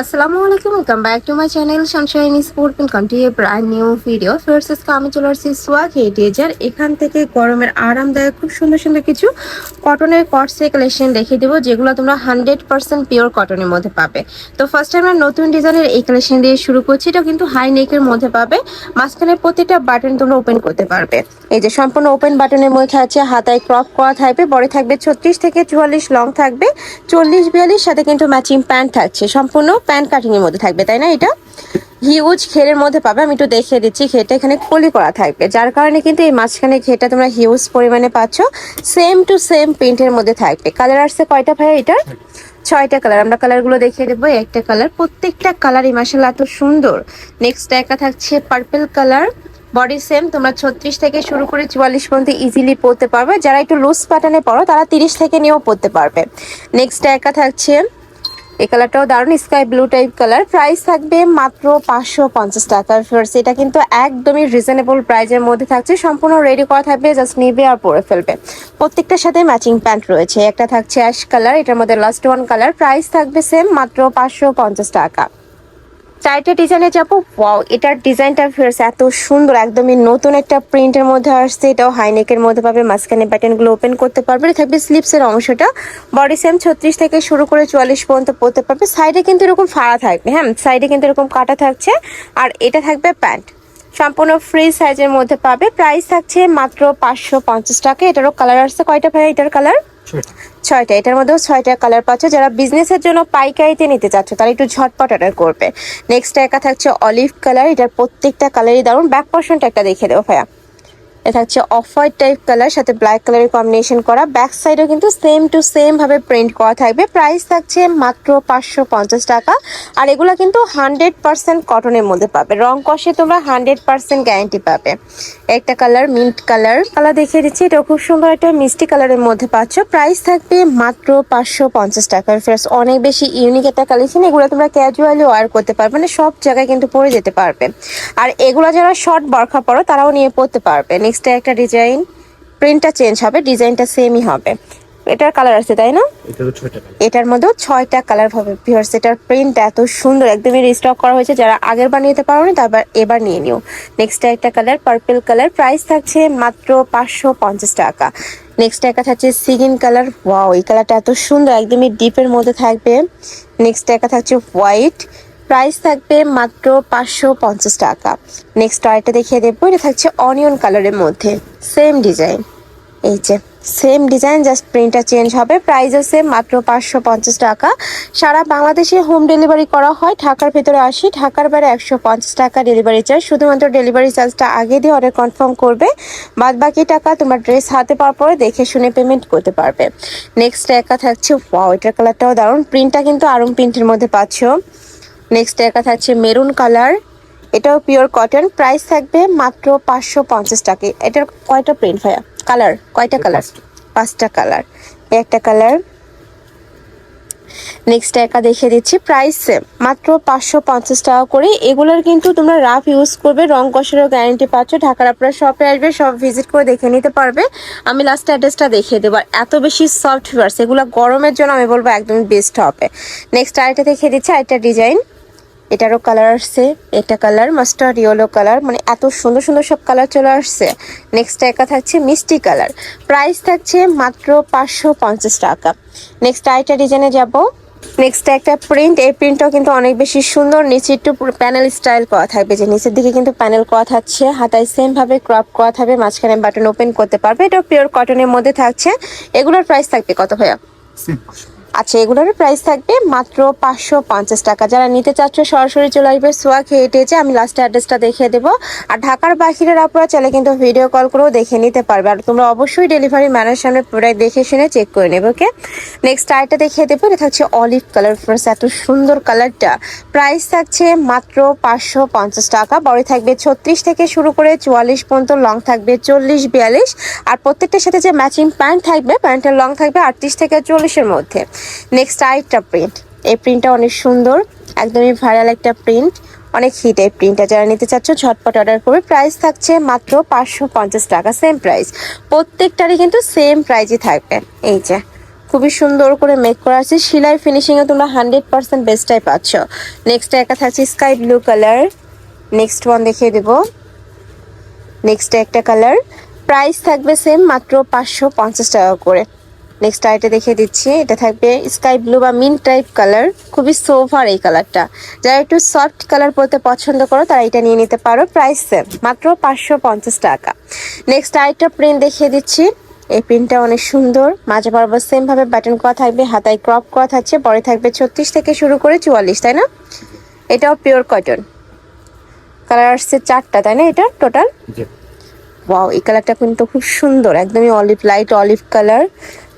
আসসালামু আলাইকুম, welcome back to my channel Sunshine sport. Welcome to A brand new video. First আজকে আমি চলে আসছি সোয়াগ হেরিটেজের এখান থেকে গরমের আরামদায়ক খুব সুন্দর সুন্দর কিছু কটনের কটসে কালেকশন দেখিয়ে দেবো, যেগুলো তোমরা 100% পিওর কটনের মধ্যে পাবে। তো ফার্স্ট আমরা নতুন ডিজাইনের এই কালেকশন দিয়ে শুরু করছি। এটা কিন্তু হাই নেকের মধ্যে পাবে, মাঝখানে প্রতিটা বাটন তোমরা ওপেন করতে পারবে। এই যে সম্পূর্ণ ওপেন বাটনের মধ্যে আছে, হাতায় ক্রপ করা থাকবে, বড় থাকবে 36 থেকে 44, লং থাকবে 40-42, সাথে কিন্তু ম্যাচিং প্যান্ট থাকছে, সম্পূর্ণ প্যান্ট কাটিং এর মধ্যে থাকবে, তাই না? এটা হিউজ ঘেরের মধ্যে পাবে। আমি একটু দেখিয়ে দিচ্ছি, ঘেরটা এখানে কলি করা থাকবে, যার কারণে কিন্তু এই মাঝখানে ঘেরটা তোমরা হিউজ পরিমাণে পাচ্ছ। সেম টু সেম প্রিন্টের মধ্যে থাকবে। কালার আসছে কয়টা ভাইয়া এটার? 6টা কালার। আমরা কালারগুলো দেখিয়ে দেবো। একটা কালার, প্রত্যেকটা কালারই মাশাআল্লাহ এত সুন্দর। নেক্সট একটা থাকছে পার্পল কালার, বডি সেম, তোমরা 36 থেকে শুরু করে 44 পর্যন্ত ইজিলি পরতে পারবে। যারা একটু লুজ প্যাটার্নে পরো তারা 30 থেকে নিয়েও পরতে পারবে। নেক্সট একটা থাকছে এই কালারটাও দারুণ, sky blue type colour. Price থাকবে মাত্র 550 টাকা। ফার্স্ট এটা কিন্তু একদমই রিজনেবল প্রাইজের মধ্যে থাকছে, সম্পূর্ণ রেডি করা থাকবে, জাস্ট নিবে আর পরে ফেলবে। প্রত্যেকটার সাথে ম্যাচিং প্যান্ট রয়েছে। একটা থাকছে অ্যাশ কালার, এটার মধ্যে লাস্ট ওয়ান কালার। প্রাইস থাকবে সেম, মাত্র 550 টাকা। চারটে ডিজাইনে যাবো। ওয়াও, এটার ডিজাইনটা ফেরছে এত সুন্দর, একদমই নতুন একটা প্রিন্টের মধ্যে আসছে। এটাও হাইনেকের মধ্যে পাবে, মাঝখানে বাটনগুলো ওপেন করতে পারবে। এটা থাকবে স্লিপসের অংশটা, বডি সেম 36 থেকে শুরু করে 44 পর্যন্ত পরতে পারবে। সাইডে কিন্তু এরকম ফাড়া থাকবে, হ্যাঁ সাইডে কিন্তু এরকম কাটা থাকছে। আর এটা থাকবে প্যান্ট, সম্পূর্ণ ফ্রি সাইজের মধ্যে পাবে। প্রাইস থাকছে মাত্র 550 টাকা। এটারও কালার আসছে কয়টা ভাই? এটার কালার 6টা। এটার মধ্যেও 6টা কালার পাচ্ছ। যারা বিজনেসের জন্য পাইকারিতে নিতে চাচ্ছ তারা একটু ঝটপট অর্ডার করবে। নেক্সট একা থাকছে অলিভ কালার, এটার প্রত্যেকটা কালারই দারুণ। ব্যাক পোর্শনটা একটা দেখে দেবো ভাইয়া। এটা হচ্ছে অফ হোয়াইট টাইপ কালার, সাথে ব্ল্যাক কালারের কম্বিনেশন করা। ব্যাক সাইডেও কিন্তু সেম টু সেম ভাবে প্রিন্ট করা থাকবে। প্রাইস থাকছে মাত্র 550 টাকা। আর এগুলো কিন্তু 100% কটনের মধ্যে পাবে, রং কষে তোমরা 100% গ্যারান্টি পাবে। একটা কালার মিন্ট কালার, কালার দেখিয়ে দিচ্ছি। এটাও খুব সুন্দর একটা মিষ্টি কালারের মধ্যে পাচ্ছ। প্রাইস থাকবে মাত্র 550 টাকা। ফ্রেন্ডস অনেক বেশি ইউনিক একটা কালেকশন। এগুলো তোমরা ক্যাজুয়ালি ওয়ার করতে পারবে, মানে সব জায়গায় কিন্তু পরে যেতে পারবে। আর এগুলো যারা শর্ট বরখা পরো তারাও নিয়ে পড়তে পারবে। নেক্সট একটা ডিজাইন, প্রিন্টটা চেঞ্জ হবে, ডিজাইনটা সেমই হবে। এটার কালার আছে তাই না? এটার মধ্যেও 6টা কালার হবে। ভিউয়ার্স এটার প্রিন্ট এত সুন্দর, একদমই রিস্টক করা হয়েছে। যারা আগের বার নিতে পারো না তারপর এবার নিয়ে নিও। নেক্সট একটা কালার পার্পল কালার, প্রাইস থাকছে মাত্র 550 টাকা। নেক্সট একটা থাকছে সিগিন কালার। ওয়াও, এই কালারটা এত সুন্দর, একদমই ডিপের মধ্যে থাকবে। নেক্সট একটা থাকছে হোয়াইট, প্রাইস থাকবে মাত্র 550 টাকা। নেক্সট আরেকটা দেখিয়ে দেবো, এটা থাকছে অনিয়ন কালারের মধ্যে, সেম ডিজাইন। এই যে সেম ডিজাইন, জাস্ট প্রিন্টটা চেঞ্জ হবে। প্রাইসও সেম, মাত্র 550 টাকা। সারা বাংলাদেশে হোম ডেলিভারি করা হয়। ঢাকার ভেতরে 80, ঢাকার বাইরে 150 টাকা ডেলিভারি চার্জ। শুধুমাত্র ডেলিভারি চার্জটা আগে দিয়ে অর্ডার কনফার্ম করবে, বাদ বাকি টাকা তোমার ড্রেস হাতে পাওয়ার পরে দেখে শুনে পেমেন্ট করতে পারবে। নেক্সট একা থাকছে, ওয়াও এটার কালারটাও দারুণ, প্রিন্টটা কিন্তু আরং প্রিন্টের মধ্যে পাচ্ছ। নেক্সট একা থাকছে মেরুন কালার, এটাও পিওর কটন। প্রাইস থাকবে মাত্র 550 টাকা। এটার কয়টা প্রিন্ট ভাইয়া? কালার কয়টা? কালার 5টা কালার। একটা কালার। নেক্সট একা দেখিয়ে দিচ্ছি, প্রাইস সেম, মাত্র 550 টাকা করে। এগুলোর কিন্তু তোমরা রাফ ইউজ করবে, রং কষারও গ্যারান্টি পাচ্ছ। ঢাকার আপনারা শপে আসবে, সব ভিজিট করে দেখে নিতে পারবে। আমি লাস্ট অ্যাড্রেসটা দেখিয়ে দেবো। আর এত বেশি সফট ফিভার্স, এগুলো গরমের জন্য আমি বলবো একদম বেস্ট হবে। নেক্সট আরেকটা দেখিয়ে দিচ্ছি, আরেকটা ডিজাইন। এটারও কালার আসছে, এটা কালার মাস্টার্ড ইয়েলো কালার, মানে এত সুন্দর সুন্দর সব কালার চলে আসছে। নেক্সট একা থাকছে মিষ্টি কালার, প্রাইস থাকছে মাত্র 550 টাকা। নেক্সট আরেকটা ডিজাইনে যাব। নেক্সট একটা প্রিন্ট, এই প্রিন্টটাও কিন্তু অনেক বেশি সুন্দর। নিচে একটু প্যানেল স্টাইল করা থাকবে, যে নিচের দিকে কিন্তু প্যানেল করা থাকছে, হাতায় সেম ভাবে ক্রপ করা থাকবে, মাঝখানে বাটন ওপেন করতে পারবে। এটা পিওর কটনের মধ্যে থাকছে। এগুলোর প্রাইস থাকবে কত ভাইয়া? আচ্ছা, এগুলোর প্রাইস থাকবে মাত্র 550 টাকা। যারা নিতে চাচ্ছ সরাসরি চলে আসবে সোয়াগ হেরিটেজে, আমি লাস্ট অ্যাড্রেসটা দেখিয়ে দেবো। আর ঢাকার বাহিরের আপনারা চাইলে কিন্তু ভিডিও কল করেও দেখে নিতে পারবে। আর তোমরা অবশ্যই ডেলিভারি ম্যানের সামনে প্রোডাক্ট দেখে শুনে চেক করে নেবে, ওকে? নেক্সট আরেকটা দেখিয়ে দেবো, এটা থাকছে অলিভ কালার। ফ্রেন্ডস এত সুন্দর কালারটা, প্রাইস থাকছে মাত্র 550 টাকা। বড় থাকবে 36 থেকে শুরু করে 44 পর্যন্ত, লং থাকবে 40-42। আর প্রত্যেকটার সাথে যে ম্যাচিং প্যান্ট থাকবে, প্যান্টের লং থাকবে 38 থেকে 40-এর মধ্যে। নেক্সট আরেকটা প্রিন্ট, এই প্রিন্টটা অনেক সুন্দর, একদমই ভাইরাল একটা প্রিন্ট, অনেক হিট এই প্রিন্টটা। যারা নিতে চাচ্ছ ঝটপট অর্ডার করবে। প্রাইস থাকছে মাত্র 550 টাকা, সেম প্রাইস। প্রত্যেকটারই কিন্তু সেম প্রাইসই থাকবে। এই যে খুবই সুন্দর করে মেক করা আছে, সেলাই ফিনিশিং এ তোমরা 100% বেস্টটাই পাচ্ছ। নেক্সট একটা থাকছে sky blue colour, next one দেখিয়ে দেব। নেক্সট একটা কালার, প্রাইস থাকবে সেম, মাত্র 550 টাকা করে। নেক্সট আইটা দেখিয়ে দিচ্ছি, এটা থাকবে স্কাই ব্লু বা মিন্ট টাইপ কালার, খুবই সোভার এই কালারটা। যারা একটু সফট কালার পরতে পছন্দ করো তারা এটা নিয়ে নিতে পারো, প্রাইস সেম, মাত্র 550 টাকা। নেক্সট আইটা প্রিন্ট দেখিয়ে দিচ্ছি, এই প্রিন্টটা অনেক সুন্দর, মাঝে বরাবর সেম ভাবে বাটন করা থাকবে, হাতায় ক্রপ করা থাকছে, পরে থাকবে 36 থেকে শুরু করে 44, তাই না? এটাও পিওর কটন, কালার আসছে 4টা, তাই না? এটা টোটাল ওয়াও, এই কালারটা কিন্তু খুব সুন্দর, একদমই olive, light olive colour.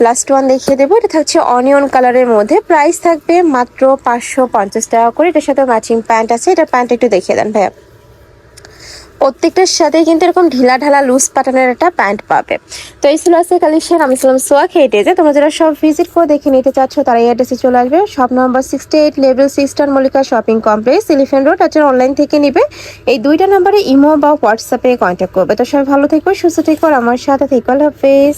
Last one দেখিয়ে দেবো, এটা থাকছে অনিয়ন কালারের মধ্যে, প্রাইস থাকবে মাত্র 550 টাকা করে। এটার সাথে ম্যাচিং প্যান্ট আছে, এটা প্যান্ট একটু দেখিয়ে দেন ভাইয়া। প্রত্যেকটার সাথে কিন্তু এরকম ঢিলা ঢালা লুজ প্যাটার্নের একটা প্যান্ট পাবে। তো এই ছিল আজকে কালেকশন। আমি ছিলাম সোয়া খেটেজে। তোমরা যারা সব ভিজিট করে দেখে নিতে চাচ্ছ তারা এই অ্যাড্রেসে চলে আসবে, shop number 68 level 6 star Mallika shopping complex, elephant road. আচ্ছা, অনলাইন থেকে নিবে এই দুইটা নাম্বারে ইমো বা হোয়াটসঅ্যাপে কন্ট্যাক্ট করবে। তো সবাই ভালো থেকো, সুস্থ থেকো, আর আমার সাথে থেকো। আল্লাহ হাফেজ।